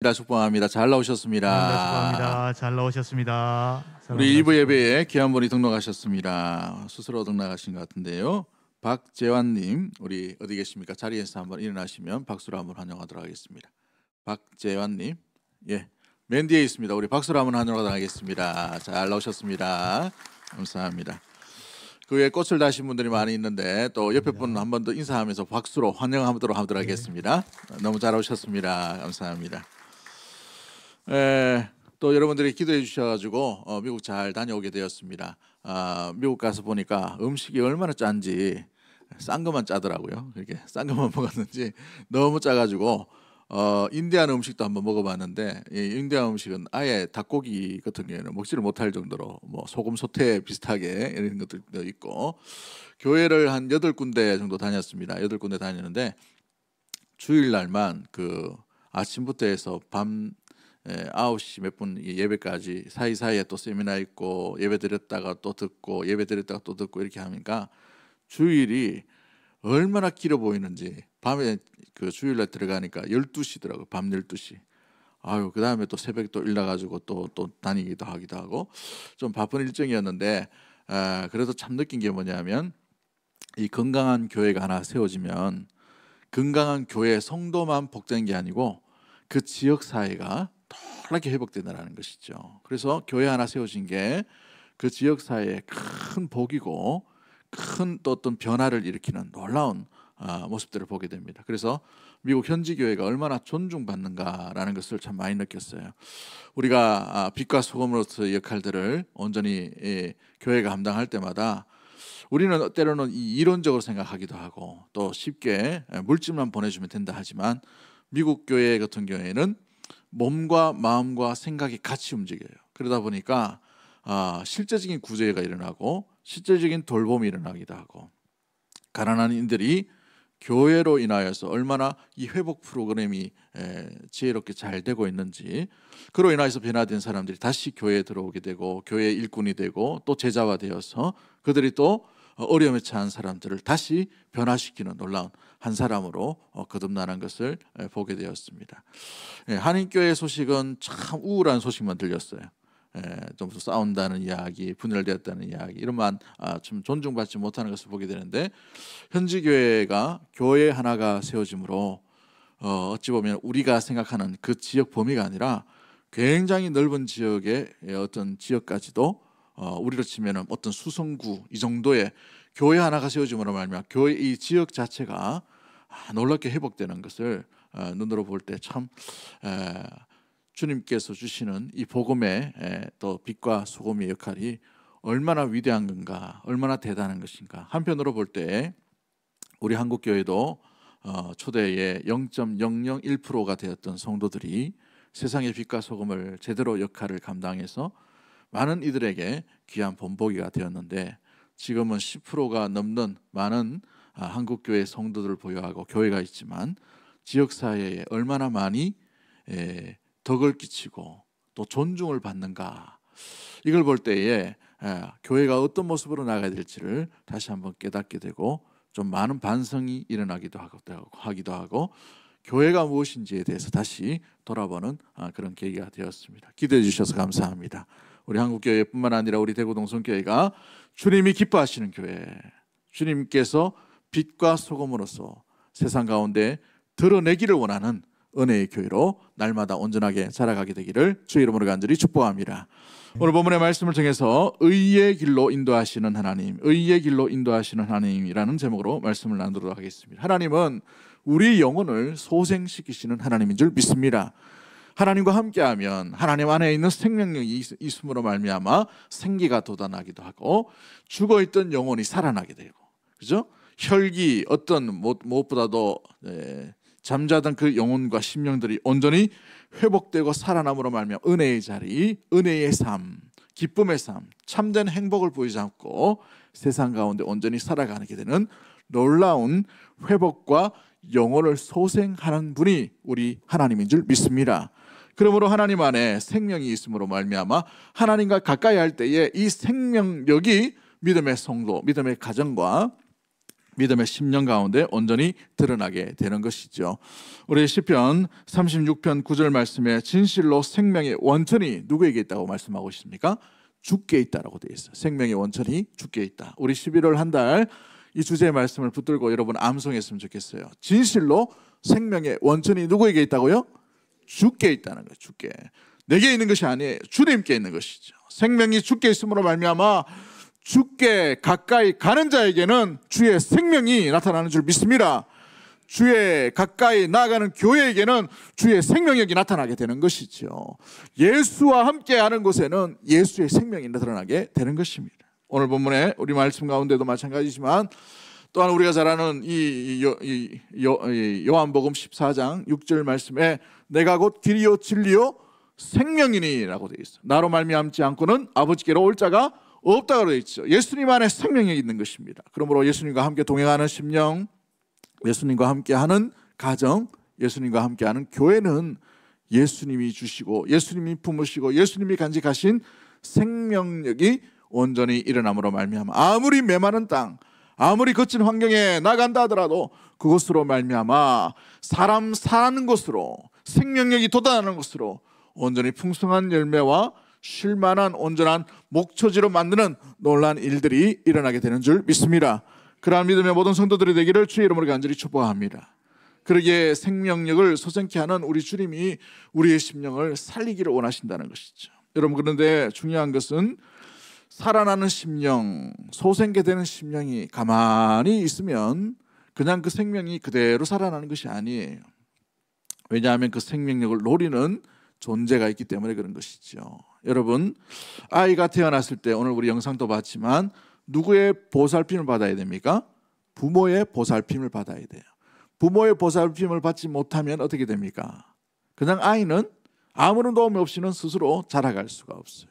축복합니다. 잘 나오셨습니다. 축복합니다. 잘 나오셨습니다. 우리 2부 예배에 귀한 분이 등록하셨습니다. 스스로 등록하신 것 같은데요. 박재환님, 우리 어디 계십니까? 자리에서 한번 일어나시면 박수로 한번 환영하도록 하겠습니다. 박재환님, 예, 맨 뒤에 있습니다. 우리 박수로 한번 환영하도록 하겠습니다. 잘 나오셨습니다. 감사합니다. 그 외에 꽃을 다신 분들이 많이 있는데 또 옆에 분 한 번 더 인사하면서 박수로 환영하도록 하겠습니다. 너무 잘 오셨습니다. 감사합니다. 또 여러분들이 기도해 주셔가지고 미국 잘 다녀오게 되었습니다. 미국 가서 보니까 음식이 얼마나 짠지 싼 것만 짜더라고요. 이렇게 싼 것만 먹었는지 너무 짜가지고 인디안 음식도 한번 먹어봤는데 이 인디안 음식은 아예 닭고기 같은 경우에는 먹지를 못할 정도로 뭐 소금 소태 비슷하게 이런 것들도 있고, 교회를 한 8군데 정도 다녔습니다. 8군데 다녔는데 주일날만 그 아침부터 해서 밤 9시 몇 분 예배까지 사이사이에 또 세미나 있고 예배 드렸다가 또 듣고 예배 드렸다가 또 듣고 이렇게 하니까 주일이 얼마나 길어 보이는지. 밤에 그 주일날 들어가니까 12시더라고요. 밤 12시. 아유, 그 다음에 또 새벽에 또 일나가지고 또 다니기도 하기도 하고 좀 바쁜 일정이었는데, 그래도 참 느낀 게 뭐냐면 이 건강한 교회가 하나 세워지면 건강한 교회 성도만 복되는 게 아니고 그 지역 사회가 놀랍게 회복된다는 것이죠. 그래서 교회 하나 세워진 게 그 지역 사회에 큰 복이고 큰 또 어떤 변화를 일으키는 놀라운 모습들을 보게 됩니다. 그래서 미국 현지 교회가 얼마나 존중받는가라는 것을 참 많이 느꼈어요. 우리가 빛과 소금으로서의 역할들을 온전히 교회가 감당할 때마다 우리는 때로는 이론적으로 생각하기도 하고 또 쉽게 물질만 보내주면 된다 하지만 미국 교회 같은 경우에는 몸과 마음과 생각이 같이 움직여요. 그러다 보니까 실제적인 구제가 일어나고 실제적인 돌봄이 일어나기도 하고, 가난한 인들이 교회로 인하여서 얼마나 이 회복 프로그램이 지혜롭게 잘 되고 있는지, 그로 인하여서 변화된 사람들이 다시 교회에 들어오게 되고 교회의 일꾼이 되고 또 제자가 되어서 그들이 또 어려움에 처한 사람들을 다시 변화시키는 놀라운 한 사람으로 거듭나는 것을 보게 되었습니다. 한인교회 소식은 참 우울한 소식만 들렸어요. 좀 싸운다는 이야기, 분열되었다는 이야기, 이런만 좀 존중받지 못하는 것을 보게 되는데, 현지 교회가 교회 하나가 세워짐으로 어찌 보면 우리가 생각하는 그 지역 범위가 아니라 굉장히 넓은 지역의 어떤 지역까지도 우리로 치면은 어떤 수성구 이 정도의 교회 하나가 세워짐으로 말미암아 교회 이 지역 자체가 놀랍게 회복되는 것을 눈으로 볼 때 참 주님께서 주시는 이 복음의 또 빛과 소금의 역할이 얼마나 위대한 건가, 얼마나 대단한 것인가. 한편으로 볼 때 우리 한국 교회도 초대의 0.001%가 되었던 성도들이 세상의 빛과 소금을 제대로 역할을 감당해서 많은 이들에게 귀한 본보기가 되었는데, 지금은 10%가 넘는 많은 한국 교회 성도들을 보유하고 교회가 있지만 지역 사회에 얼마나 많이 덕을 끼치고 또 존중을 받는가, 이걸 볼 때에 교회가 어떤 모습으로 나가야 될지를 다시 한번 깨닫게 되고 좀 많은 반성이 일어나기도 하고 교회가 무엇인지에 대해서 다시 돌아보는 그런 계기가 되었습니다. 기도해 주셔서 감사합니다. 우리 한국교회뿐만 아니라 우리 대구동성교회가 주님이 기뻐하시는 교회, 주님께서 빛과 소금으로서 세상 가운데 드러내기를 원하는 은혜의 교회로 날마다 온전하게 자라가게 되기를 주의 이름으로 간절히 축복합니다. 오늘 본문의 말씀을 통해서 의의 길로 인도하시는 하나님, 의의 길로 인도하시는 하나님이라는 제목으로 말씀을 나누도록 하겠습니다. 하나님은 우리 영혼을 소생시키시는 하나님인 줄 믿습니다. 하나님과 함께하면 하나님 안에 있는 생명력이 있음으로 말미암아 생기가 돋아나기도 하고 죽어있던 영혼이 살아나게 되고, 그죠? 혈기, 어떤 무엇보다도 잠자던 그 영혼과 심령들이 온전히 회복되고 살아남으로 말미암아 은혜의 자리, 은혜의 삶, 기쁨의 삶, 참된 행복을 보이지 않고 세상 가운데 온전히 살아가게 되는 놀라운 회복과 영혼을 소생하는 분이 우리 하나님인 줄 믿습니다. 그러므로 하나님 안에 생명이 있음으로 말미암아 하나님과 가까이 할 때에 이 생명력이 믿음의 성도, 믿음의 가정과 믿음의 심령 가운데 온전히 드러나게 되는 것이죠. 우리 시편 36편 9절 말씀에 진실로 생명의 원천이 누구에게 있다고 말씀하고 있습니까? 주께 있다라고 되어 있어요. 생명의 원천이 주께 있다. 우리 11월 한 달 이 주제의 말씀을 붙들고 여러분 암송했으면 좋겠어요. 진실로 생명의 원천이 누구에게 있다고요? 주께 있다는 거예요. 주께. 내게 있는 것이 아니에요. 주님께 있는 것이죠. 생명이 주께 있음으로 말미암아 주께 가까이 가는 자에게는 주의 생명이 나타나는 줄 믿습니다. 주의 가까이 나아가는 교회에게는 주의 생명력이 나타나게 되는 것이죠. 예수와 함께하는 곳에는 예수의 생명이 드러나게 되는 것입니다. 오늘 본문에 우리 말씀 가운데도 마찬가지지만 또한 우리가 잘 아는 이 요한복음 14장 6절 말씀에 내가 곧 길이요 진리요 생명이니 라고 되어 있어요. 나로 말미암지 않고는 아버지께로 올 자가 없다고 되어 있죠. 예수님 안에 생명이 있는 것입니다. 그러므로 예수님과 함께 동행하는 심령, 예수님과 함께하는 가정, 예수님과 함께하는 교회는 예수님이 주시고 예수님이 품으시고 예수님이 간직하신 생명력이 온전히 일어남으로 말미암아 아무리 메마른 땅, 아무리 거친 환경에 나간다 하더라도 그곳으로 말미암아 사람 사는 곳으로 생명력이 돋아나는 곳으로 온전히 풍성한 열매와 쉴만한 온전한 목초지로 만드는 놀라운 일들이 일어나게 되는 줄 믿습니다. 그러한 믿음의 모든 성도들이 되기를 주의 이름으로 간절히 축복합니다. 그러기에 생명력을 솟게 하는 우리 주님이 우리의 심령을 살리기를 원하신다는 것이죠. 여러분, 그런데 중요한 것은 살아나는 심령, 솟게 되는 심령이 가만히 있으면 그냥 그 생명이 그대로 살아나는 것이 아니에요. 왜냐하면 그 생명력을 노리는 존재가 있기 때문에 그런 것이죠. 여러분, 아이가 태어났을 때 오늘 우리 영상도 봤지만 누구의 보살핌을 받아야 됩니까? 부모의 보살핌을 받아야 돼요. 부모의 보살핌을 받지 못하면 어떻게 됩니까? 그냥 아이는 아무런 도움이 없이는 스스로 자라갈 수가 없어요.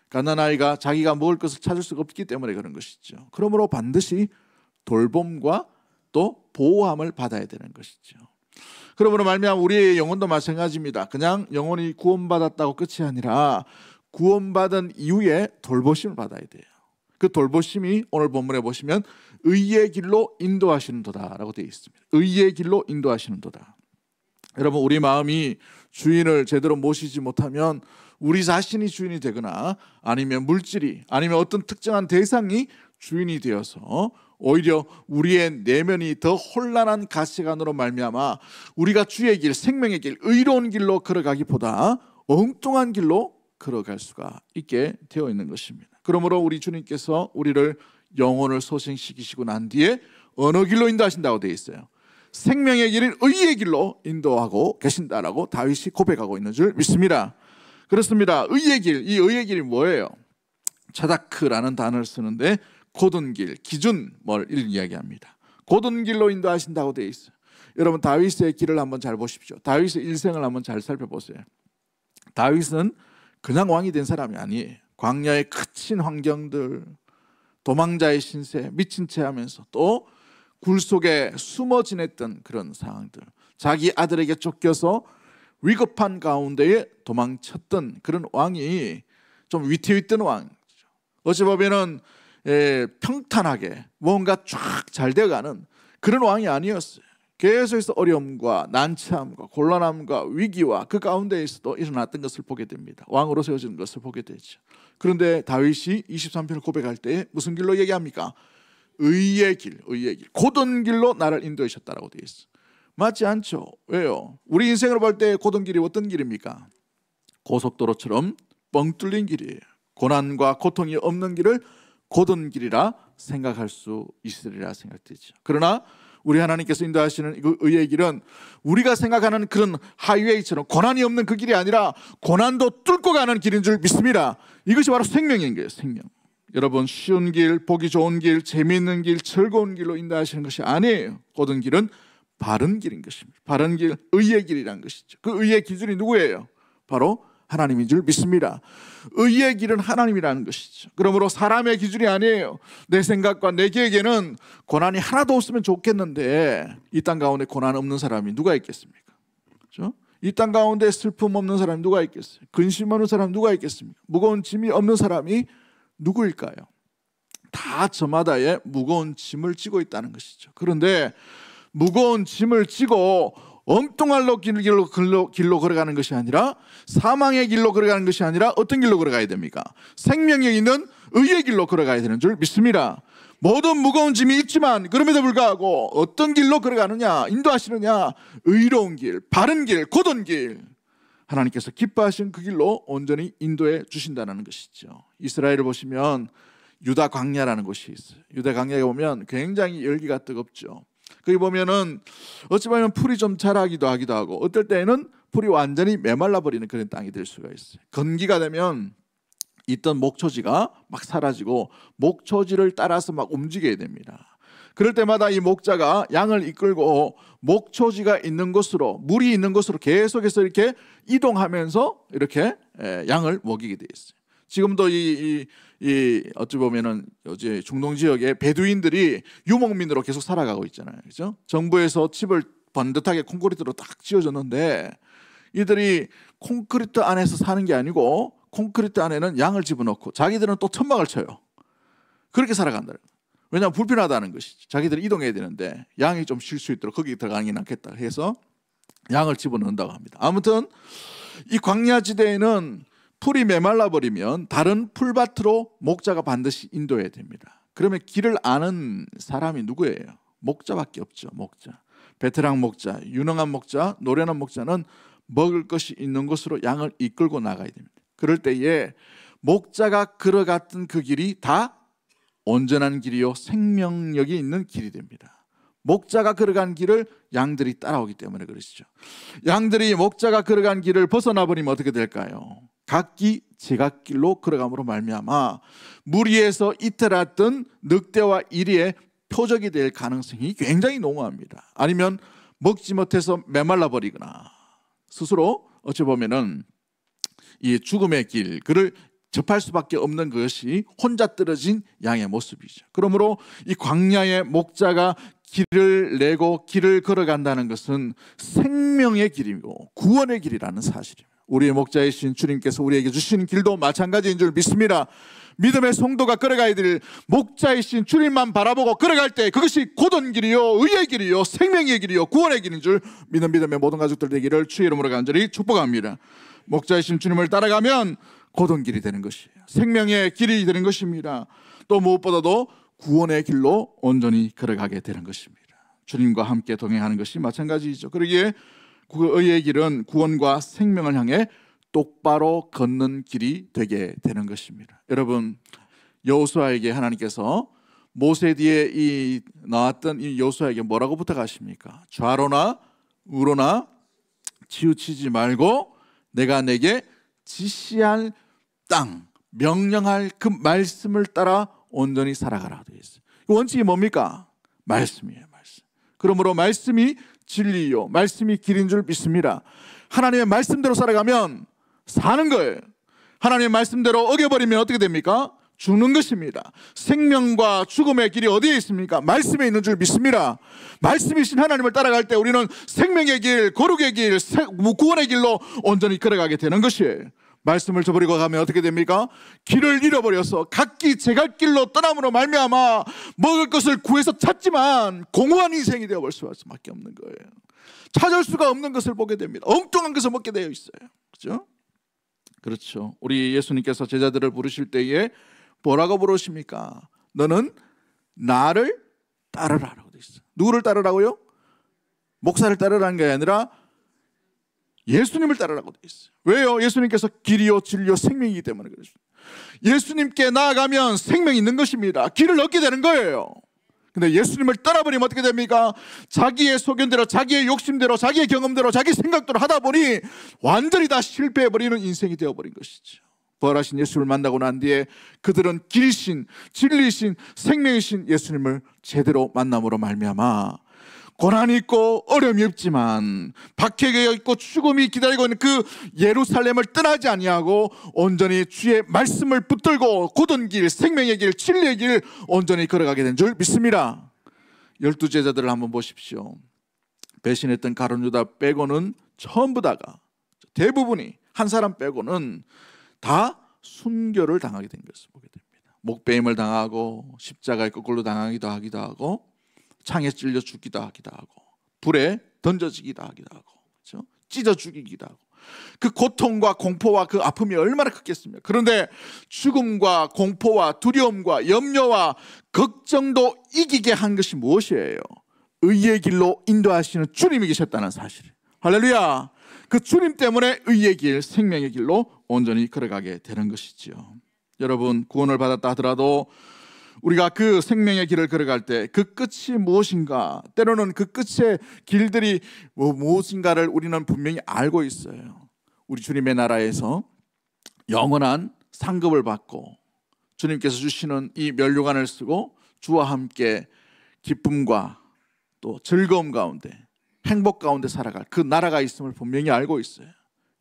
갓난아이가 자기가 먹을 것을 찾을 수가 없기 때문에 그런 것이죠. 그러므로 반드시 돌봄과 또 보호함을 받아야 되는 것이죠. 그러므로 말미암아 우리의 영혼도 마찬가지입니다. 그냥 영혼이 구원받았다고 끝이 아니라 구원받은 이후에 돌보심을 받아야 돼요. 그 돌보심이 오늘 본문에 보시면 의의 길로 인도하시는 도다라고 되어 있습니다. 의의 길로 인도하시는 도다. 여러분, 우리 마음이 주인을 제대로 모시지 못하면 우리 자신이 주인이 되거나 아니면 물질이 아니면 어떤 특정한 대상이 주인이 되어서 오히려 우리의 내면이 더 혼란한 가치관으로 말미암아 우리가 주의 길, 생명의 길, 의로운 길로 걸어가기보다 엉뚱한 길로 걸어갈 수가 있게 되어 있는 것입니다. 그러므로 우리 주님께서 우리를 영혼을 소생시키시고 난 뒤에 어느 길로 인도하신다고 되어 있어요. 생명의 길인 의의 길로 인도하고 계신다라고 다윗이 고백하고 있는 줄 믿습니다. 그렇습니다. 의의 길, 이 의의 길이 뭐예요? 차다크라는 단어를 쓰는데 고든 길, 기준 뭘 이야기합니다. 고든 길로 인도하신다고 되어 있어요. 여러분, 다윗의 길을 한번 잘 보십시오. 다윗의 일생을 한번 잘 살펴보세요. 다윗은 그냥 왕이 된 사람이 아니에요. 광야의 거친 환경들, 도망자의 신세, 미친 채 하면서 또 굴 속에 숨어 지냈던 그런 상황들, 자기 아들에게 쫓겨서 위급한 가운데에 도망쳤던 그런 왕이 좀 위태위던 왕이죠. 어찌 보면은 평탄하게 뭔가 쫙 잘 되어가는 그런 왕이 아니었어요. 계속해서 어려움과 난참과 곤란함과 위기와 그 가운데에서도 일어났던 것을 보게 됩니다. 왕으로 세워진 것을 보게 되죠. 그런데 다윗이 23편을 고백할 때 무슨 길로 얘기합니까? 의의 길, 의의 길, 고든 길로 나를 인도하셨다라고 되어 있어요. 맞지 않죠? 왜요? 우리 인생으로 볼 때 고든 길이 어떤 길입니까? 고속도로처럼 뻥 뚫린 길이에요. 고난과 고통이 없는 길을 고든 길이라 생각할 수 있으리라 생각되죠. 그러나 우리 하나님께서 인도하시는 그 의의 길은 우리가 생각하는 그런 하이웨이처럼 고난이 없는 그 길이 아니라 고난도 뚫고 가는 길인 줄 믿습니다. 이것이 바로 생명인 거예요. 생명. 여러분, 쉬운 길, 보기 좋은 길, 재미있는 길, 즐거운 길로 인도하시는 것이 아니에요. 고든 길은 바른 길인 것입니다. 바른 길, 의의 길이라는 것이죠. 그 의의 기준이 누구예요? 바로 하나님인 줄 믿습니다. 의의 길은 하나님이라는 것이죠. 그러므로 사람의 기준이 아니에요. 내 생각과 내 계획에는 고난이 하나도 없으면 좋겠는데 이 땅 가운데 고난 없는 사람이 누가 있겠습니까? 그렇죠? 이 땅 가운데 슬픔 없는 사람이 누가 있겠어요? 근심 없는 사람이 누가 있겠습니까? 무거운 짐이 없는 사람이 누구일까요? 다 저마다의 무거운 짐을 지고 있다는 것이죠. 그런데 무거운 짐을 지고 엉뚱한 길로 걸어가는 것이 아니라, 사망의 길로 걸어가는 것이 아니라 어떤 길로 걸어가야 됩니까? 생명력 있는 의의 길로 걸어가야 되는 줄 믿습니다. 모든 무거운 짐이 있지만 그럼에도 불구하고 어떤 길로 걸어가느냐, 인도하시느냐? 의로운 길, 바른 길, 곧은 길, 하나님께서 기뻐하신 그 길로 온전히 인도해 주신다는 것이죠. 이스라엘을 보시면 유다 광야라는 곳이 있어요. 유다 광야에 보면 굉장히 열기가 뜨겁죠. 거기 보면은 어찌 보면 풀이 좀 자라기도 하기도 하고, 어떨 때에는 풀이 완전히 메말라 버리는 그런 땅이 될 수가 있어요. 건기가 되면 있던 목초지가 막 사라지고 목초지를 따라서 막 움직여야 됩니다. 그럴 때마다 이 목자가 양을 이끌고 목초지가 있는 곳으로, 물이 있는 곳으로 계속해서 이렇게 이동하면서 이렇게 양을 먹이게 돼 있어요. 지금도 이 어찌 보면은 어제 중동 지역의 베두인들이 유목민으로 계속 살아가고 있잖아요. 그렇죠? 정부에서 집을 번듯하게 콘크리트로 딱 지어줬는데, 이들이 콘크리트 안에서 사는 게 아니고 콘크리트 안에는 양을 집어넣고 자기들은 또 천막을 쳐요. 그렇게 살아간다. 왜냐하면 불편하다는 것이죠. 자기들이 이동해야 되는데 양이 좀 쉴 수 있도록 거기 들어가는 게 낫겠다 해서 양을 집어넣는다고 합니다. 아무튼 이 광야지대에는 풀이 메말라 버리면 다른 풀밭으로 목자가 반드시 인도해야 됩니다. 그러면 길을 아는 사람이 누구예요? 목자밖에 없죠. 목자. 베테랑 목자, 유능한 목자, 노련한 목자는 먹을 것이 있는 곳으로 양을 이끌고 나가야 됩니다. 그럴 때에 목자가 걸어갔던 그 길이 다 온전한 길이요, 생명력이 있는 길이 됩니다. 목자가 걸어간 길을 양들이 따라오기 때문에 그러시죠. 양들이 목자가 걸어간 길을 벗어나 버리면 어떻게 될까요? 각기 제각길로 걸어감으로 말미암아 무리에서 이탈했던 늑대와 이리의 표적이 될 가능성이 굉장히 농후합니다. 아니면 먹지 못해서 메말라 버리거나 스스로 어찌 보면은 이 죽음의 길, 그를 접할 수밖에 없는 것이 혼자 떨어진 양의 모습이죠. 그러므로 이 광야의 목자가 길을 내고 길을 걸어간다는 것은 생명의 길이고 구원의 길이라는 사실입니다. 우리의 목자이신 주님께서 우리에게 주시는 길도 마찬가지인 줄 믿습니다. 믿음의 성도가 걸어가야 될 목자이신 주님만 바라보고 걸어갈 때 그것이 곧은 길이요, 의의 길이요, 생명의 길이요, 구원의 길인 줄 믿는 믿음의 모든 가족들 되기를 주의 이름으로 간절히 축복합니다. 목자이신 주님을 따라가면 곧은 길이 되는 것이에요. 생명의 길이 되는 것입니다. 또 무엇보다도 구원의 길로 온전히 걸어가게 되는 것입니다. 주님과 함께 동행하는 것이 마찬가지이죠. 그러기에 그 의의 길은 구원과 생명을 향해 똑바로 걷는 길이 되게 되는 것입니다. 여러분, 여호수아에게 하나님께서 모세 뒤에 나왔던 이 여호수아에게 뭐라고 부탁하십니까? 좌로나 우로나 치우치지 말고 내가 내게 지시할 땅, 명령할 그 말씀을 따라 온전히 살아가라 되어 있어요. 원칙이 뭡니까? 말씀이에요. 말씀. 그러므로 말씀이 진리요, 말씀이 길인 줄 믿습니다. 하나님의 말씀대로 살아가면 사는 거예요. 하나님의 말씀대로 어겨버리면 어떻게 됩니까? 죽는 것입니다. 생명과 죽음의 길이 어디에 있습니까? 말씀에 있는 줄 믿습니다. 말씀이신 하나님을 따라갈 때 우리는 생명의 길, 거룩의 길, 구원의 길로 온전히 걸어가게 되는 것이에요. 말씀을 저버리고 가면 어떻게 됩니까? 길을 잃어버려서 각기 제갈길로 떠남으로 말미암아 먹을 것을 구해서 찾지만 공허한 인생이 되어버릴 수밖에 없는 거예요. 찾을 수가 없는 것을 보게 됩니다. 엉뚱한 것을 먹게 되어 있어요. 그렇죠? 그렇죠. 우리 예수님께서 제자들을 부르실 때에 뭐라고 부르십니까? 너는 나를 따르라라고 되어 있어요. 누구를 따르라고요? 목사를 따르라는 게 아니라 예수님을 따르라고 되어 있어요. 왜요? 예수님께서 길이요 진리요 생명이기 때문에 그렇습니다. 예수님께 나아가면 생명이 있는 것입니다. 길을 얻게 되는 거예요. 근데 예수님을 떠나버리면 어떻게 됩니까? 자기의 소견대로, 자기의 욕심대로, 자기의 경험대로, 자기 생각대로 하다 보니 완전히 다 실패해버리는 인생이 되어버린 것이죠. 부활하신 예수를 만나고 난 뒤에 그들은 길이신, 진리신, 생명이신 예수님을 제대로 만남으로 말미암아 고난이 있고 어려움이 없지만 박해가 있고 죽음이 기다리고 있는 그 예루살렘을 떠나지 아니하고 온전히 주의 말씀을 붙들고 곧은 길, 생명의 길, 진리의 길 온전히 걸어가게 된 줄 믿습니다. 12 제자들을 한번 보십시오. 배신했던 가룟 유다 빼고는 전부 다가, 대부분이, 한 사람 빼고는 다 순교를 당하게 된 것을 보게 됩니다. 목베임을 당하고 십자가에 거꾸로 당하기도 하기도 하고 창에 찔려 죽기도 하기도 하고 불에 던져지기도 하기도 하고 그렇죠? 찢어 죽이기도 하고 그 고통과 공포와 그 아픔이 얼마나 크겠습니까? 그런데 죽음과 공포와 두려움과 염려와 걱정도 이기게 한 것이 무엇이에요? 의의 길로 인도하시는 주님이 계셨다는 사실. 할렐루야. 그 주님 때문에 의의 길, 생명의 길로 온전히 걸어가게 되는 것이지요. 여러분, 구원을 받았다 하더라도 우리가 그 생명의 길을 걸어갈 때 그 끝이 무엇인가, 때로는 그 끝의 길들이 무엇인가를 우리는 분명히 알고 있어요. 우리 주님의 나라에서 영원한 상급을 받고 주님께서 주시는 이 면류관을 쓰고 주와 함께 기쁨과 또 즐거움 가운데 행복 가운데 살아갈 그 나라가 있음을 분명히 알고 있어요.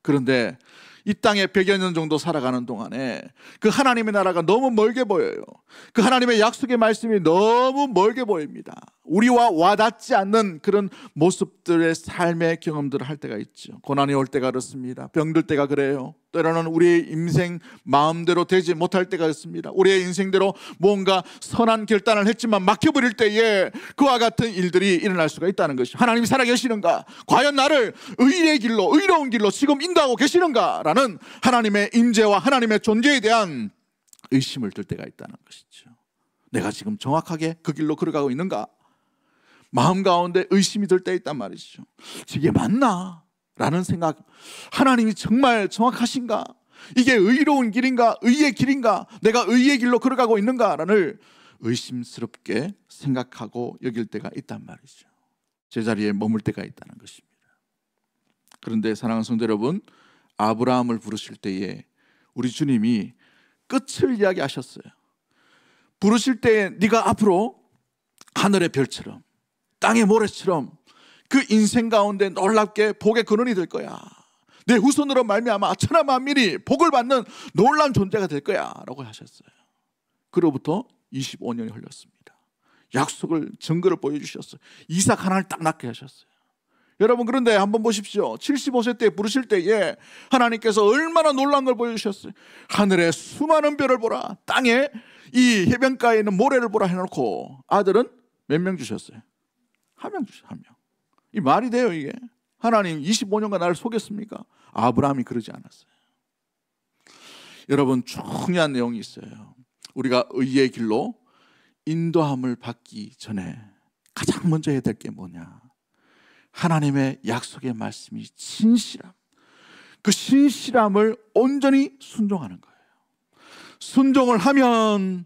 그런데 이 땅에 100여 년 정도 살아가는 동안에 그 하나님의 나라가 너무 멀게 보여요. 그 하나님의 약속의 말씀이 너무 멀게 보입니다. 우리와 와닿지 않는 그런 모습들의 삶의 경험들을 할 때가 있죠. 고난이 올 때가 그렇습니다. 병들 때가 그래요. 때로는 우리의 인생 마음대로 되지 못할 때가 있습니다. 우리의 인생대로 뭔가 선한 결단을 했지만 막혀버릴 때에 그와 같은 일들이 일어날 수가 있다는 것이죠. 하나님이 살아계시는가? 과연 나를 의의 길로, 의로운 길로 지금 인도하고 계시는가? 라는 하나님의 임재와 하나님의 존재에 대한 의심을 들 때가 있다는 것이죠. 내가 지금 정확하게 그 길로 걸어가고 있는가? 마음 가운데 의심이 들 때 있단 말이죠. 이게 맞나? 라는 생각, 하나님이 정말 정확하신가? 이게 의로운 길인가? 의의 길인가? 내가 의의 길로 걸어가고 있는가? 라는 의심스럽게 생각하고 여길 때가 있단 말이죠. 제자리에 머물 때가 있다는 것입니다. 그런데 사랑하는 성도 여러분, 아브라함을 부르실 때에 우리 주님이 끝을 이야기하셨어요. 부르실 때에 네가 앞으로 하늘의 별처럼 땅의 모래처럼 그 인생 가운데 놀랍게 복의 근원이 될 거야. 내 후손으로 말미암아 천하 만민이 복을 받는 놀라운 존재가 될 거야 라고 하셨어요. 그로부터 25년이 흘렀습니다. 약속을, 증거를 보여주셨어요. 이삭 하나를 딱 낳게 하셨어요. 여러분, 그런데 한번 보십시오. 75세 때 부르실 때에 하나님께서 얼마나 놀라운 걸 보여주셨어요. 하늘에 수많은 별을 보라, 땅에 이 해변가에 있는 모래를 보라 해놓고 아들은 몇 명 주셨어요? 한 명 주셨어요. 한 명. 이 말이 돼요 이게? 하나님 25년간 나를 속였습니까? 아브라함이 그러지 않았어요. 여러분, 중요한 내용이 있어요. 우리가 의의 길로 인도함을 받기 전에 가장 먼저 해야 될 게 뭐냐? 하나님의 약속의 말씀이 진실함, 그 신실함을 온전히 순종하는 거예요. 순종을 하면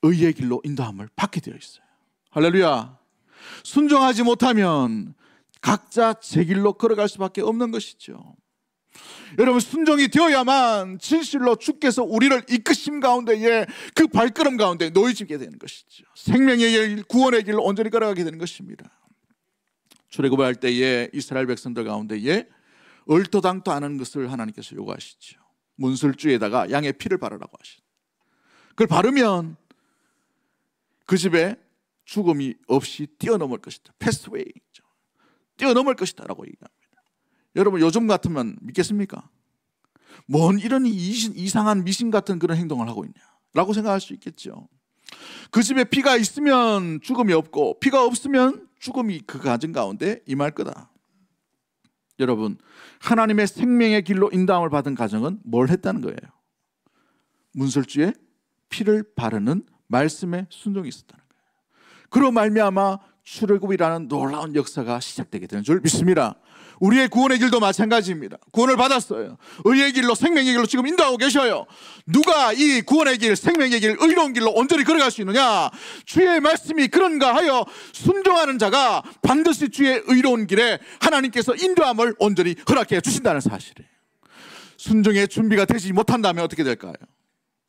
의의 길로 인도함을 받게 되어 있어요. 할렐루야. 순종하지 못하면 각자 제 길로 걸어갈 수밖에 없는 것이죠. 여러분, 순종이 되어야만 진실로 주께서 우리를 이끄심 가운데에 그 발걸음 가운데 놓여지게 되는 것이죠. 생명의 길, 구원의 길로 온전히 걸어가게 되는 것입니다. 출애굽을 할 때에 이스라엘 백성들 가운데에 얼토당토 않은 것을 하나님께서 요구하시죠. 문설주에다가 양의 피를 바르라고 하시죠. 그걸 바르면 그 집에 죽음이 없이 뛰어넘을 것이다. 패스웨이, 뛰어넘을 것이다 라고 얘기합니다. 여러분, 요즘 같으면 믿겠습니까? 뭔 이런 이상한 미신 같은 그런 행동을 하고 있냐 라고 생각할 수 있겠죠. 그 집에 피가 있으면 죽음이 없고 피가 없으면 죽음이 그 가정 가운데 임할 거다. 여러분, 하나님의 생명의 길로 인도함을 받은 가정은 뭘 했다는 거예요? 문설주에 피를 바르는 말씀에 순종이 있었다는 거예요. 그로 말미암아 출애굽이라는 놀라운 역사가 시작되게 되는 줄 믿습니다. 우리의 구원의 길도 마찬가지입니다. 구원을 받았어요. 의의 길로, 생명의 길로 지금 인도하고 계셔요. 누가 이 구원의 길, 생명의 길, 의로운 길로 온전히 걸어갈 수 있느냐? 주의 말씀이 그런가 하여 순종하는 자가 반드시 주의 의로운 길에 하나님께서 인도함을 온전히 허락해 주신다는 사실이에요. 순종의 준비가 되지 못한다면 어떻게 될까요?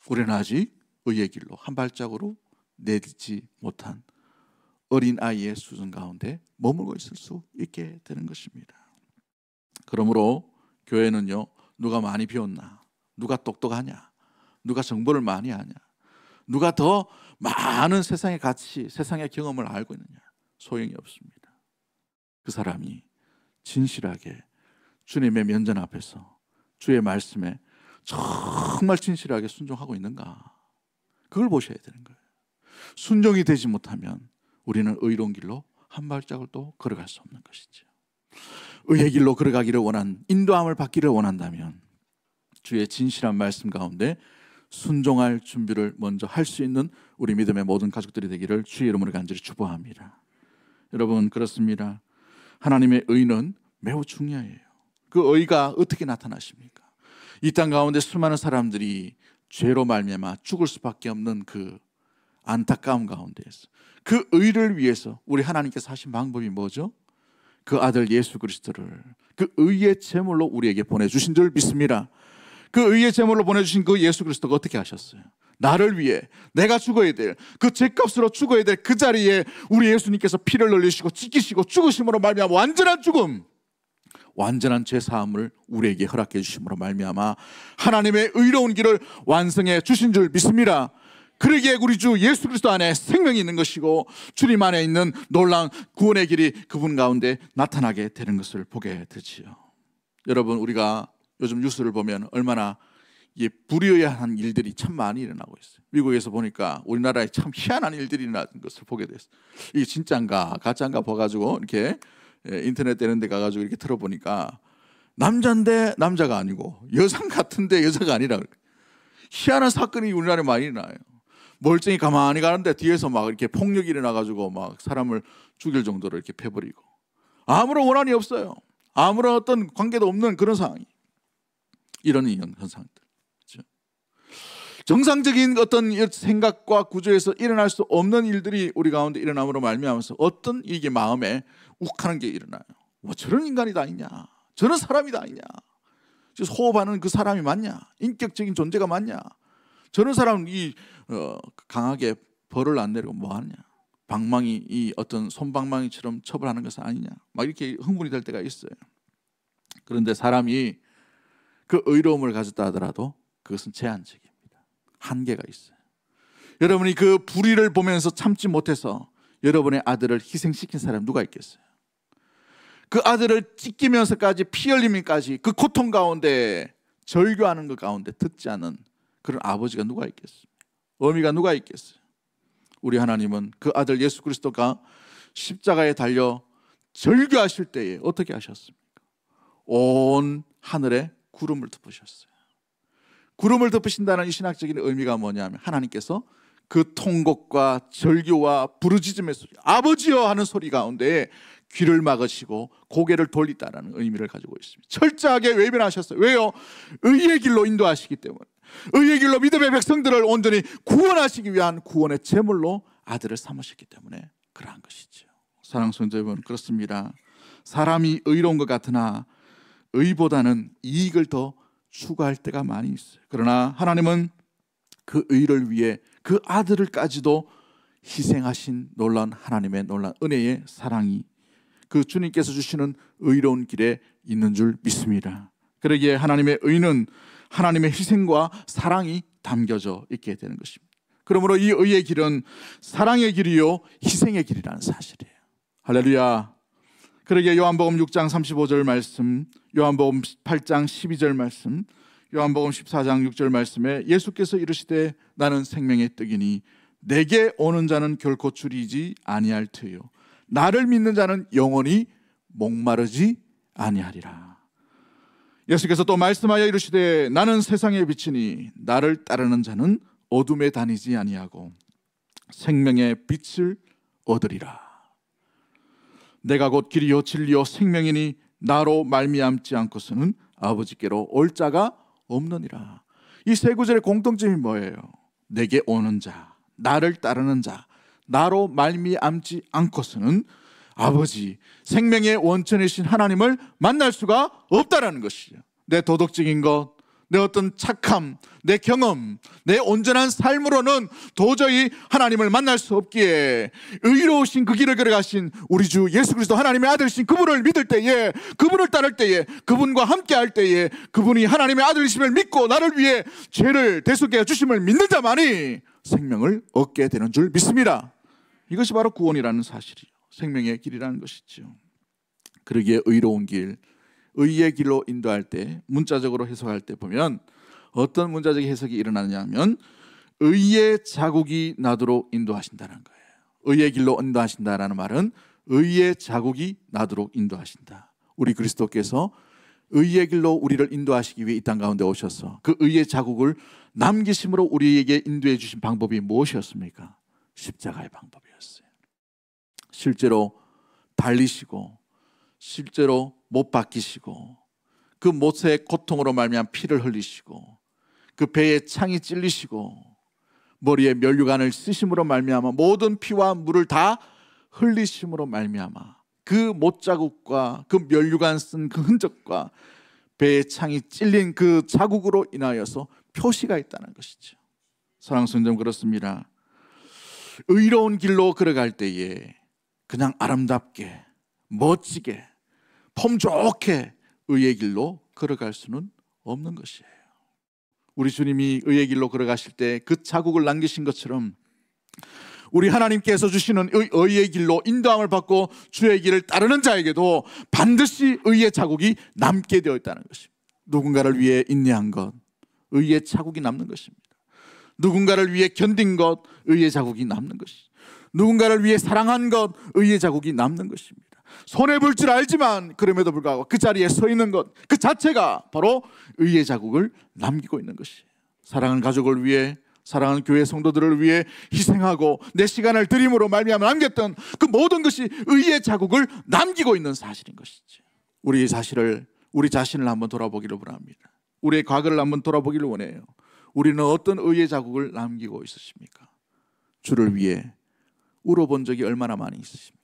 우리는 아직 의의 길로 한 발짝으로 내딛지 못한 어린아이의 수준 가운데 머물고 있을 수 있게 되는 것입니다. 그러므로 교회는요, 누가 많이 배웠나, 누가 똑똑하냐, 누가 정보를 많이 하냐, 누가 더 많은 세상의 가치, 세상의 경험을 알고 있느냐, 소용이 없습니다. 그 사람이 진실하게 주님의 면전 앞에서 주의 말씀에 정말 진실하게 순종하고 있는가, 그걸 보셔야 되는 거예요. 순종이 되지 못하면 우리는 의로운 길로 한 발짝을 또 걸어갈 수 없는 것이죠. 의의 길로 걸어가기를 인도함을 받기를 원한다면 주의 진실한 말씀 가운데 순종할 준비를 먼저 할 수 있는 우리 믿음의 모든 가족들이 되기를 주의 이름으로 간절히 축복합니다. 여러분, 그렇습니다. 하나님의 의는 매우 중요해요. 그 의가 어떻게 나타나십니까? 이 땅 가운데 수많은 사람들이 죄로 말미암아 죽을 수밖에 없는 그 안타까움 가운데에서 그 의를 위해서 우리 하나님께서 하신 방법이 뭐죠? 그 아들 예수 그리스도를 그 의의 제물로 우리에게 보내주신 줄 믿습니다. 그 의의 제물로 보내주신 그 예수 그리스도가 어떻게 하셨어요? 나를 위해 내가 죽어야 될 그 죄값으로 죽어야 될 그 자리에 우리 예수님께서 피를 흘리시고 찢기시고 죽으심으로 말미암아 완전한 죽음, 완전한 죄사함을 우리에게 허락해 주심으로 말미암아 하나님의 의로운 길을 완성해 주신 줄 믿습니다. 그러기에 우리 주 예수 그리스도 안에 생명이 있는 것이고 주님 안에 있는 놀라운 구원의 길이 그분 가운데 나타나게 되는 것을 보게 되지요. 여러분, 우리가 요즘 뉴스를 보면 얼마나 불의한 일들이 참 많이 일어나고 있어요. 미국에서 보니까 우리나라에 참 희한한 일들이 일어나는 것을 보게 됐어요. 이게 진짜인가 가짜인가 봐가지고 이렇게 인터넷 되는 데 가가지고 이렇게 들어보니까 남자인데 남자가 아니고 여성 같은데 여자가 아니라 희한한 사건이 우리나라에 많이 일어나요. 멀쩡히 가만히 가는데 뒤에서 막 이렇게 폭력이 일어나가지고 막 사람을 죽일 정도로 이렇게 패버리고 아무런 원한이 없어요. 아무런 어떤 관계도 없는 그런 상황이, 이런 현상들. 그렇죠? 정상적인 어떤 생각과 구조에서 일어날 수 없는 일들이 우리 가운데 일어남으로 말미암아서 어떤 이게 마음에 욱하는 게 일어나요. 뭐 저런 인간이 다 있냐? 저런 사람이 다 있냐? 호흡하는 그 사람이 맞냐? 인격적인 존재가 맞냐? 저런 사람이 강하게 벌을 안 내리고 뭐 하냐? 방망이, 이 어떤 손방망이처럼 처벌하는 것은 아니냐? 막 이렇게 흥분이 될 때가 있어요. 그런데 사람이 그 의로움을 가졌다 하더라도 그것은 제한적입니다. 한계가 있어요. 여러분이 그 불의를 보면서 참지 못해서 여러분의 아들을 희생시킨 사람 누가 있겠어요? 그 아들을 찢기면서까지 피 흘리면까지 그 고통 가운데 절규하는 것 가운데 듣지 않은 그런 아버지가 누가 있겠습니까? 어미가 누가 있겠어요? 우리 하나님은 그 아들 예수 그리스도가 십자가에 달려 절규하실 때에 어떻게 하셨습니까? 온 하늘에 구름을 덮으셨어요. 구름을 덮으신다는 이 신학적인 의미가 뭐냐면 하나님께서 그 통곡과 절규와 부르짖음의 소리, 아버지여 하는 소리 가운데 귀를 막으시고 고개를 돌리다라는 의미를 가지고 있습니다. 철저하게 외면하셨어요. 왜요? 의의 길로 인도하시기 때문에, 의의 길로 믿음의 백성들을 온전히 구원하시기 위한 구원의 제물로 아들을 삼으셨기 때문에 그러한 것이죠. 사랑하는 성도 여러분, 그렇습니다. 사람이 의로운 것 같으나 의보다는 이익을 더 추구할 때가 많이 있어요. 그러나 하나님은 그 의를 위해 그 아들을까지도 희생하신 놀라운 하나님의 놀라운 은혜의 사랑이 그 주님께서 주시는 의로운 길에 있는 줄 믿습니다. 그러기에 하나님의 의는 하나님의 희생과 사랑이 담겨져 있게 되는 것입니다. 그러므로 이 의의 길은 사랑의 길이요 희생의 길이라는 사실이에요. 할렐루야. 그러기에 요한복음 6장 35절 말씀, 요한복음 8장 12절 말씀, 요한복음 14장 6절 말씀에 예수께서 이르시되 나는 생명의 떡이니 내게 오는 자는 결코 줄이지 아니할 터요 나를 믿는 자는 영원히 목마르지 아니하리라. 예수께서 또 말씀하여 이르시되 나는 세상의 빛이니 나를 따르는 자는 어둠에 다니지 아니하고 생명의 빛을 얻으리라. 내가 곧 길이요 진리요 생명이니 나로 말미암지 않고서는 아버지께로 올 자가 없느니라. 이 세 구절의 공통점이 뭐예요? 내게 오는 자, 나를 따르는 자, 나로 말미암지 않고서는 아버지, 생명의 원천이신 하나님을 만날 수가 없다라는 것이죠. 내 도덕적인 것, 내 어떤 착함, 내 경험, 내 온전한 삶으로는 도저히 하나님을 만날 수 없기에 의로우신 그 길을 걸어가신 우리 주 예수 그리스도 하나님의 아들이신 그분을 믿을 때에, 그분을 따를 때에, 그분과 함께할 때에 그분이 하나님의 아들이심을 믿고 나를 위해 죄를 대속해 주심을 믿는 자만이 생명을 얻게 되는 줄 믿습니다. 이것이 바로 구원이라는 사실이요, 생명의 길이라는 것이죠. 그러기에 의로운 길, 의의 길로 인도할 때 문자적으로 해석할 때 보면 어떤 문자적 해석이 일어나냐면 의의 자국이 나도록 인도하신다는 거예요. 의의 길로 인도하신다라는 말은 의의 자국이 나도록 인도하신다. 우리 그리스도께서 의의 길로 우리를 인도하시기 위해 이 땅 가운데 오셔서 그 의의 자국을 남기심으로 우리에게 인도해 주신 방법이 무엇이었습니까? 십자가의 방법이었어요. 실제로 달리시고, 실제로 못 박히시고, 그 못의 고통으로 말미암아 피를 흘리시고, 그 배에 창이 찔리시고, 머리에 면류관을 쓰심으로 말미암아 모든 피와 물을 다 흘리심으로 말미암아 그 못자국과 그 면류관 쓴 그 흔적과 배에 창이 찔린 그 자국으로 인하여서 표시가 있다는 것이죠. 사랑하는 성도 여러분, 그렇습니다. 의로운 길로 걸어갈 때에 그냥 아름답게, 멋지게, 폼 좋게 의의 길로 걸어갈 수는 없는 것이에요. 우리 주님이 의의 길로 걸어가실 때 그 자국을 남기신 것처럼 우리 하나님께서 주시는 의의 길로 인도함을 받고 주의 길을 따르는 자에게도 반드시 의의 자국이 남게 되어 있다는 것입니다. 누군가를 위해 인내한 것, 의의 자국이 남는 것입니다. 누군가를 위해 견딘 것, 의의 자국이 남는 것입니다. 누군가를 위해 사랑한 것, 의의 자국이 남는 것입니다. 손해볼 줄 알지만 그럼에도 불구하고 그 자리에 서 있는 것 그 자체가 바로 의의 자국을 남기고 있는 것이에요. 사랑하는 가족을 위해, 사랑하는 교회 성도들을 위해 희생하고 내 시간을 드림으로 말미암아 남겼던 그 모든 것이 의의 자국을 남기고 있는 사실인 것이죠. 우리 자신을 한번 돌아보기를 원합니다. 우리의 과거를 한번 돌아보기를 원해요. 우리는 어떤 의의 자국을 남기고 있으십니까? 주를 위해 울어본 적이 얼마나 많이 있으십니까?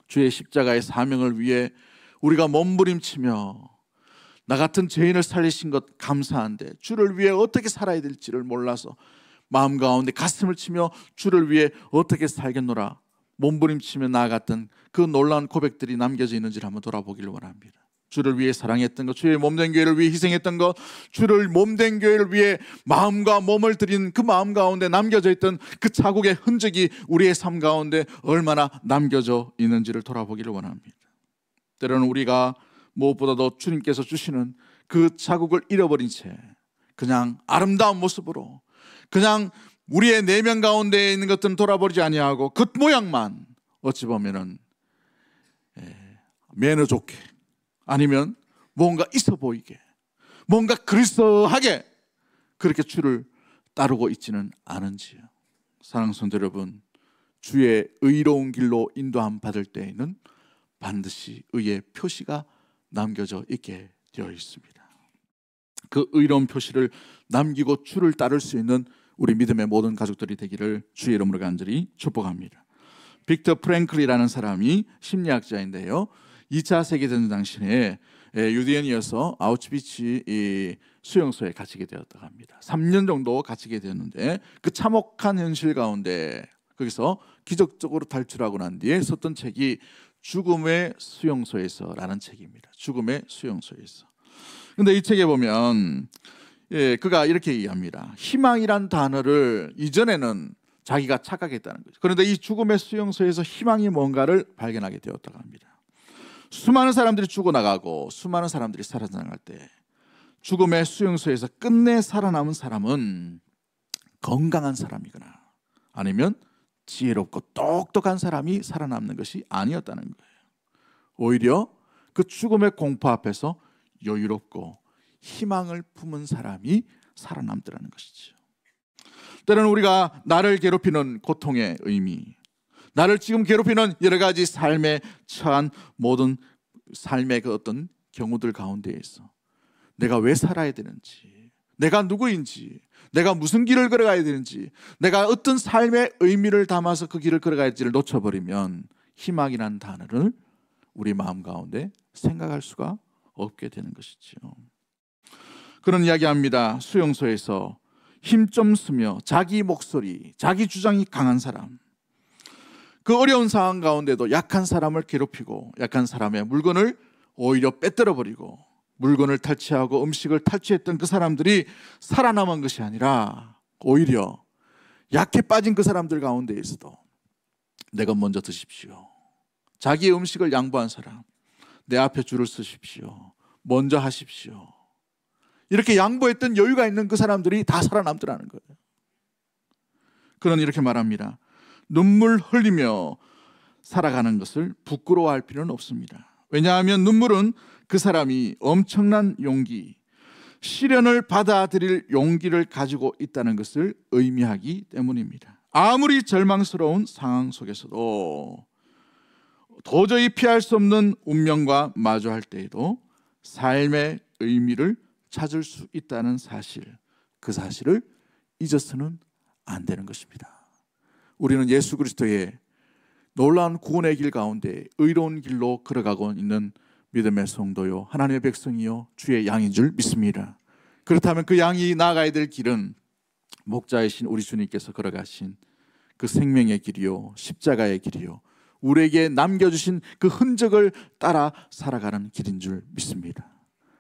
주의 십자가의 사명을 위해 우리가 몸부림치며 나 같은 죄인을 살리신 것 감사한데 주를 위해 어떻게 살아야 될지를 몰라서 마음 가운데 가슴을 치며 주를 위해 어떻게 살겠노라 몸부림치며 나아갔던 그 놀라운 고백들이 남겨져 있는지를 한번 돌아보기를 원합니다. 주를 위해 사랑했던 것, 주의 몸된 교회를 위해 희생했던 것, 주를 몸된 교회를 위해 마음과 몸을 드린 그 마음 가운데 남겨져 있던 그 자국의 흔적이 우리의 삶 가운데 얼마나 남겨져 있는지를 돌아보기를 원합니다. 때로는 우리가 무엇보다도 주님께서 주시는 그 자국을 잃어버린 채 그냥 아름다운 모습으로 그냥 우리의 내면 가운데 있는 것들은 돌아버리지 아니하고 겉모양만 어찌 보면은 매너 좋게 아니면 뭔가 있어 보이게 뭔가 그리스도하게 그렇게 주를 따르고 있지는 않은지요. 사랑하는 성도 여러분, 주의 의로운 길로 인도함 받을 때에는 반드시 의의 표시가 남겨져 있게 되어 있습니다. 그 의로운 표시를 남기고 주를 따를 수 있는 우리 믿음의 모든 가족들이 되기를 주의 이름으로 간절히 축복합니다. 빅터 프랭클이라는 사람이 심리학자인데요, 2차 세계대전 당시에 유대인이어서 아우슈비츠 수용소에 갇히게 되었다고 합니다. 3년 정도 갇히게 되었는데 그 참혹한 현실 가운데 거기서 기적적으로 탈출하고 난 뒤에 썼던 책이 죽음의 수용소에서라는 책입니다. 죽음의 수용소에서. 근데 이 책에 보면 그가 이렇게 얘기합니다. 희망이란 단어를 이전에는 자기가 착각했다는 거죠. 그런데 이 죽음의 수용소에서 희망이 뭔가를 발견하게 되었다고 합니다. 수많은 사람들이 죽어나가고 수많은 사람들이 살아나갈 때 죽음의 수용소에서 끝내 살아남은 사람은 건강한 사람이거나 아니면 지혜롭고 똑똑한 사람이 살아남는 것이 아니었다는 거예요. 오히려 그 죽음의 공포 앞에서 여유롭고 희망을 품은 사람이 살아남더라는 것이죠. 때로는 우리가 나를 괴롭히는 고통의 의미, 나를 지금 괴롭히는 여러 가지 삶에 처한 모든 삶의 그 어떤 경우들 가운데에서 내가 왜 살아야 되는지, 내가 누구인지, 내가 무슨 길을 걸어가야 되는지, 내가 어떤 삶의 의미를 담아서 그 길을 걸어가야 할지를 놓쳐버리면 희망이라는 단어를 우리 마음 가운데 생각할 수가 없게 되는 것이죠. 그런 이야기합니다. 수용소에서 힘 좀 쓰며 자기 목소리, 자기 주장이 강한 사람, 그 어려운 상황 가운데도 약한 사람을 괴롭히고 약한 사람의 물건을 오히려 빼들어버리고 물건을 탈취하고 음식을 탈취했던 그 사람들이 살아남은 것이 아니라 오히려 약해 빠진 그 사람들 가운데에서도 내가 먼저 드십시오, 자기의 음식을 양보한 사람, 내 앞에 줄을 서십시오, 먼저 하십시오, 이렇게 양보했던 여유가 있는 그 사람들이 다 살아남더라는 거예요. 그는 이렇게 말합니다. 눈물 흘리며 살아가는 것을 부끄러워할 필요는 없습니다. 왜냐하면 눈물은 그 사람이 엄청난 용기, 시련을 받아들일 용기를 가지고 있다는 것을 의미하기 때문입니다. 아무리 절망스러운 상황 속에서도 도저히 피할 수 없는 운명과 마주할 때에도 삶의 의미를 찾을 수 있다는 사실, 그 사실을 잊어서는 안 되는 것입니다. 우리는 예수 그리스도의 놀라운 구원의 길 가운데 의로운 길로 걸어가고 있는 믿음의 성도요, 하나님의 백성이요, 주의 양인 줄 믿습니다. 그렇다면 그 양이 나아가야 될 길은 목자이신 우리 주님께서 걸어가신 그 생명의 길이요, 십자가의 길이요, 우리에게 남겨주신 그 흔적을 따라 살아가는 길인 줄 믿습니다.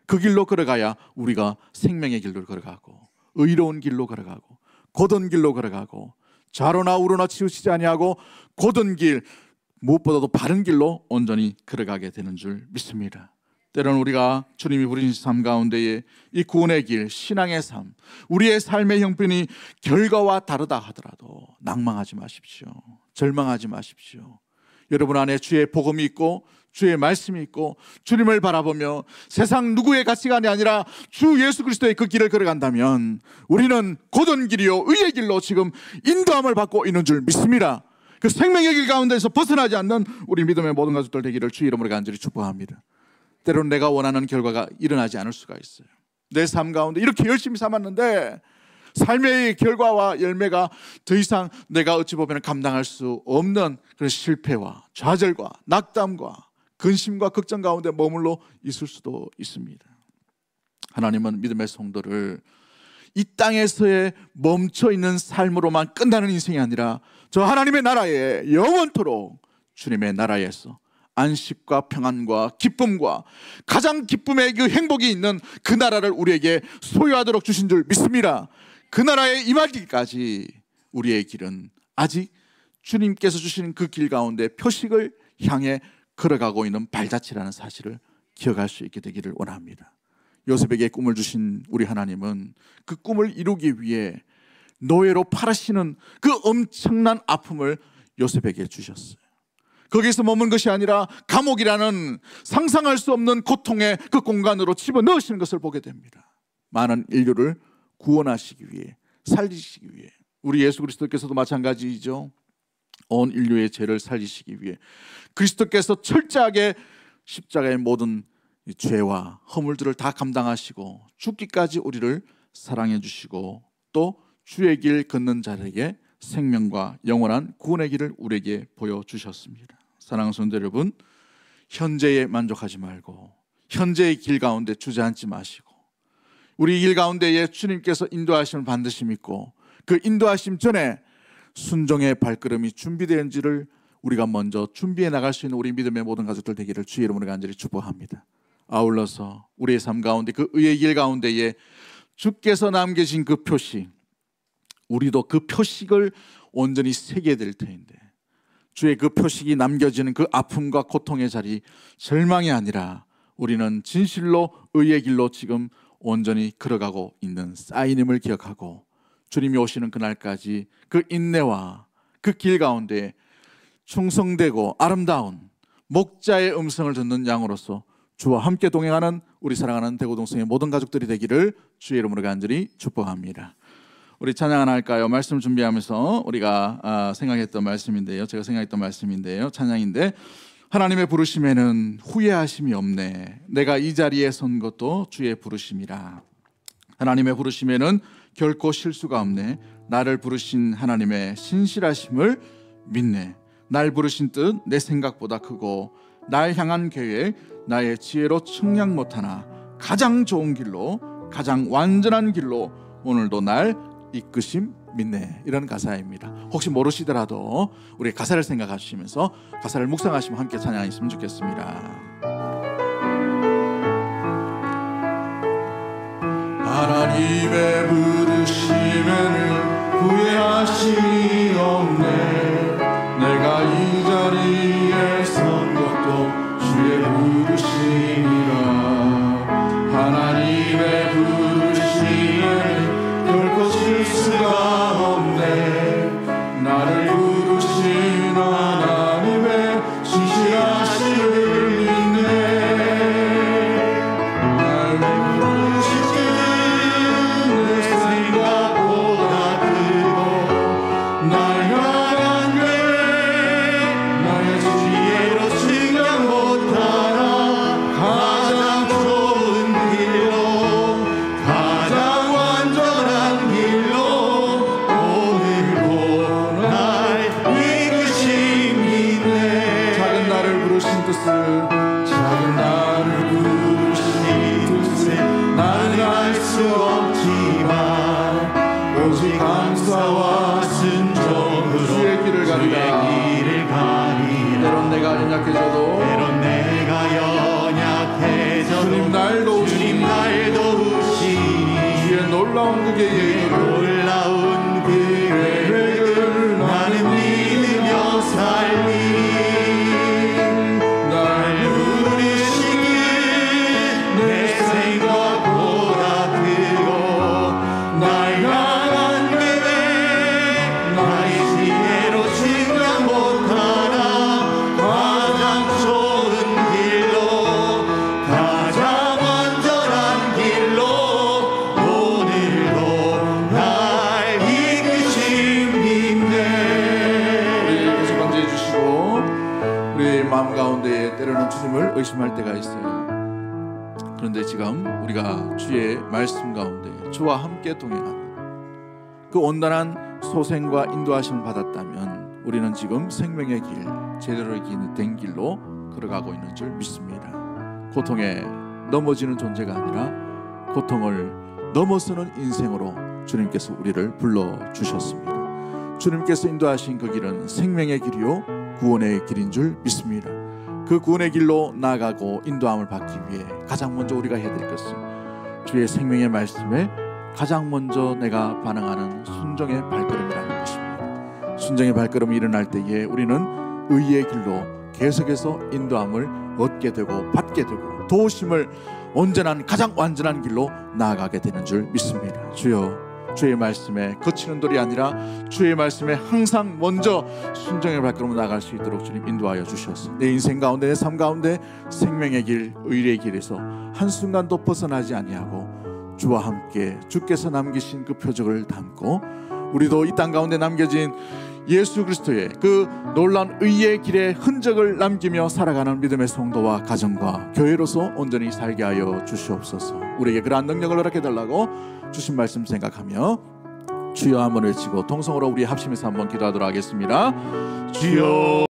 그 길로 걸어가야 우리가 생명의 길로 걸어가고, 의로운 길로 걸어가고, 곧은 길로 걸어가고, 좌로나 우로나 치우치지 아니하고 곧은 길, 무엇보다도 바른 길로 온전히 걸어가게 되는 줄 믿습니다. 때로는 우리가 주님이 부르신 삶 가운데에 이 구원의 길, 신앙의 삶, 우리의 삶의 형편이 결과와 다르다 하더라도 낭망하지 마십시오. 절망하지 마십시오. 여러분 안에 주의 복음이 있고 주의 말씀이 있고 주님을 바라보며 세상 누구의 가치관이 아니라 주 예수 그리스도의 그 길을 걸어간다면 우리는 곧은 길이요 의의 길로 지금 인도함을 받고 있는 줄 믿습니다. 그 생명의 길 가운데서 벗어나지 않는 우리 믿음의 모든 가족들 되기를 주 이름으로 간절히 축복합니다. 때로는 내가 원하는 결과가 일어나지 않을 수가 있어요. 내 삶 가운데 이렇게 열심히 삼았는데 삶의 결과와 열매가 더 이상 내가 어찌 보면 감당할 수 없는 그런 실패와 좌절과 낙담과 근심과 걱정 가운데 머물러 있을 수도 있습니다. 하나님은 믿음의 성도를 이 땅에서의 멈춰있는 삶으로만 끝나는 인생이 아니라 저 하나님의 나라에 영원토록 주님의 나라에서 안식과 평안과 기쁨과 가장 기쁨의 그 행복이 있는 그 나라를 우리에게 소유하도록 주신 줄 믿습니다. 그 나라에 임하기까지 우리의 길은 아직 주님께서 주시는 그 길 가운데 표식을 향해 걸어가고 있는 발자취라는 사실을 기억할 수 있게 되기를 원합니다. 요셉에게 꿈을 주신 우리 하나님은 그 꿈을 이루기 위해 노예로 팔으시는 그 엄청난 아픔을 요셉에게 주셨어요. 거기서 머문 것이 아니라 감옥이라는 상상할 수 없는 고통의 그 공간으로 집어넣으시는 것을 보게 됩니다. 많은 인류를 구원하시기 위해, 살리시기 위해. 우리 예수 그리스도께서도 마찬가지이죠. 온 인류의 죄를 살리시기 위해 그리스도께서 철저하게 십자가의 모든 죄와 허물들을 다 감당하시고 죽기까지 우리를 사랑해 주시고 또 주의 길 걷는 자에게 생명과 영원한 구원의 길을 우리에게 보여주셨습니다. 사랑하는 성도 여러분, 현재에 만족하지 말고 현재의 길 가운데 주저앉지 마시고 우리 길 가운데에 주님께서 인도하심을 반드시 믿고 그 인도하심 전에 순종의 발걸음이 준비되는지를 우리가 먼저 준비해 나갈 수 있는 우리 믿음의 모든 가족들 되기를 주의 이름으로 간절히 축복합니다. 아울러서 우리의 삶 가운데 그 의의 길 가운데에 주께서 남겨진 그 표식, 우리도 그 표식을 온전히 새게 될 터인데 주의 그 표식이 남겨지는 그 아픔과 고통의 자리, 절망이 아니라 우리는 진실로 의의 길로 지금 온전히 걸어가고 있는 쌓임을 기억하고 주님이 오시는 그날까지 그 인내와 그 길 가운데 충성되고 아름다운 목자의 음성을 듣는 양으로서 주와 함께 동행하는 우리 사랑하는 대구동성의 모든 가족들이 되기를 주의 이름으로 간절히 축복합니다. 우리 찬양 하나 할까요? 말씀 준비하면서 우리가 생각했던 말씀인데요. 제가 생각했던 말씀인데요. 찬양인데 하나님의 부르심에는 후회하심이 없네. 내가 이 자리에 선 것도 주의 부르심이라. 하나님의 부르심에는 결코 실수가 없네. 나를 부르신 하나님의 신실하심을 믿네. 날 부르신 뜻 내 생각보다 크고 날 향한 계획 나의 지혜로 측량 못하나 가장 좋은 길로 가장 완전한 길로 오늘도 날 이끄심 믿네. 이런 가사입니다. 혹시 모르시더라도 우리 가사를 생각하시면서 가사를 묵상하시면 함께 찬양했으면 좋겠습니다. 하나님의 부르심에는 후회하심이 없네. 내가 이 자리에 선 것도 주의 부르심이라. 하나님의 부르심에는 결코 실수가 없네. 놀라운 그 계획을 놀라운 계획을 나는 믿으며 살리. 날 부르시길 내 생각보다 크고 날 향한 계획 나의 지혜로 측량 못하나 가장 좋은 길로 가장 완전한 길로 오늘도 날 이끄십니다. 우리 계속 건져해 주시고, 우리 마음 가운데 때로는 주님을 의심할 때가 있어요. 그런데 지금 우리가 주의 말씀 가운데 주와 함께 동행하는 그 온전한 소생과 인도하심을 받았다면 우리는 지금 생명의 길, 제대로 된 길로 걸어가고 있는 줄 믿습니다. 고통에 넘어지는 존재가 아니라 고통을 넘어서는 인생으로 주님께서 우리를 불러주셨습니다. 주님께서 인도하신 그 길은 생명의 길이요 구원의 길인 줄 믿습니다. 그 구원의 길로 나아가고 인도함을 받기 위해 가장 먼저 우리가 해야 될 것은 주의 생명의 말씀에 가장 먼저 내가 반응하는 순종의 발걸음이라는 것입니다. 순종의 발걸음이 일어날 때에 우리는 의의 길로 계속해서 인도함을 얻게 되고 받게 되고 도우심을 온전한 가장 완전한 길로 나아가게 되는 줄 믿습니다. 주여, 주의 말씀에 거치는 돌이 아니라 주의 말씀에 항상 먼저 순종의 발걸음으로 나아갈 수 있도록 주님 인도하여 주셔서 내 인생 가운데, 내 삶 가운데 생명의 길, 의의 길에서 한순간도 벗어나지 아니하고 주와 함께 주께서 남기신 그 표적을 담고 우리도 이 땅 가운데 남겨진 예수 그리스도의 그 놀라운 의의 길의 흔적을 남기며 살아가는 믿음의 성도와 가정과 교회로서 온전히 살게 하여 주시옵소서. 우리에게 그러한 능력을 허락해달라고 주신 말씀 생각하며 주여 한번 외치고 통성으로 우리 합심해서 한번 기도하도록 하겠습니다. 주여.